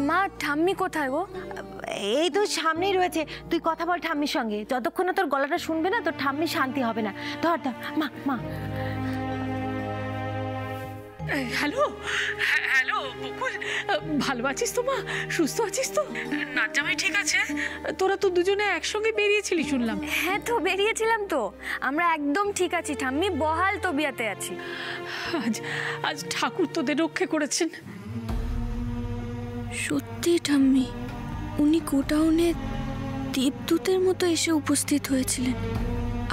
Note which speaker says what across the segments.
Speaker 1: মা ঠাম্মি কোথায় গো?
Speaker 2: এই তো সামনেই রয়েছে, তুই কথা বল ঠাম্মির সঙ্গে। যতক্ষণ না তোর গলাটা শুনবে না, তোর ঠাম্মি শান্তি হবে না। ধর ধর মা মা।
Speaker 3: হ্যালো হ্যালো বকুল, ভালো আছিস তো মা? সুস্থ আছিস তো? নাচ জামাই ঠিক আছে? তোরা তো দুজনে একসঙ্গে বেরিয়েছিলি শুনলাম।
Speaker 1: হ্যাঁ তো বেরিয়েছিলাম তো, আমরা একদম ঠিক আছি ঠাম্মি, বহাল তবিয়াতে আছি।
Speaker 3: আজ আজ ঠাকুর তোদের রক্ষে করেছেন।
Speaker 1: সত্যি ঠাম্মি, উনি গোডাউনে দেবদূতের মতো এসে উপস্থিত হয়েছিলেন।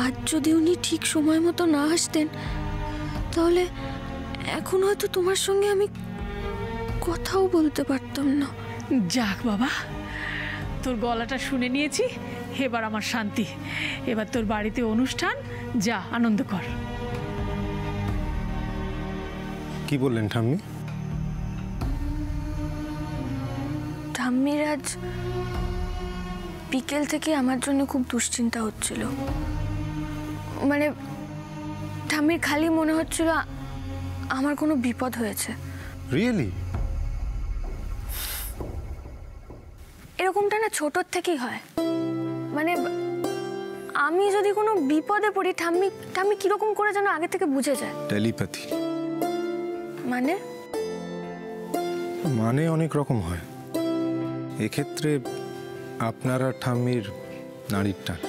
Speaker 1: আজ যদি উনি ঠিক সময় মতো না আসতেন, তাহলে এখন হয়তো তোমার সঙ্গে আমি কথাও বলতে পারতাম না।
Speaker 3: যাক বাবা, তোর গলাটা শুনে নিয়েছি, এবার আমার শান্তি। এবার তোর বাড়িতে অনুষ্ঠান, যা আনন্দ কর।
Speaker 4: কি বললেন ঠাম্মি?
Speaker 1: ঠাম্মির আজ বিকেল থেকে আমার জন্য খুব দুশ্চিন্তা হচ্ছিল। মানে ঠাম্মির খালি মনে হচ্ছিল আমার কোনো বিপদ হয়েছে।
Speaker 4: রিয়েলি?
Speaker 1: এরকমটা না ছোটর থেকেই হয়। মানে আমি যদি কোনো বিপদে পড়ি, ঠাম্মি ঠাম্মি কিরকম করে যেন আগে থেকে বুঝে যায়।
Speaker 4: টেলিপ্যাথি
Speaker 1: মানে
Speaker 4: মানে অনেক রকম হয়। এক্ষেত্রে আপনার আর ঠাম্মির নাড়ির টান।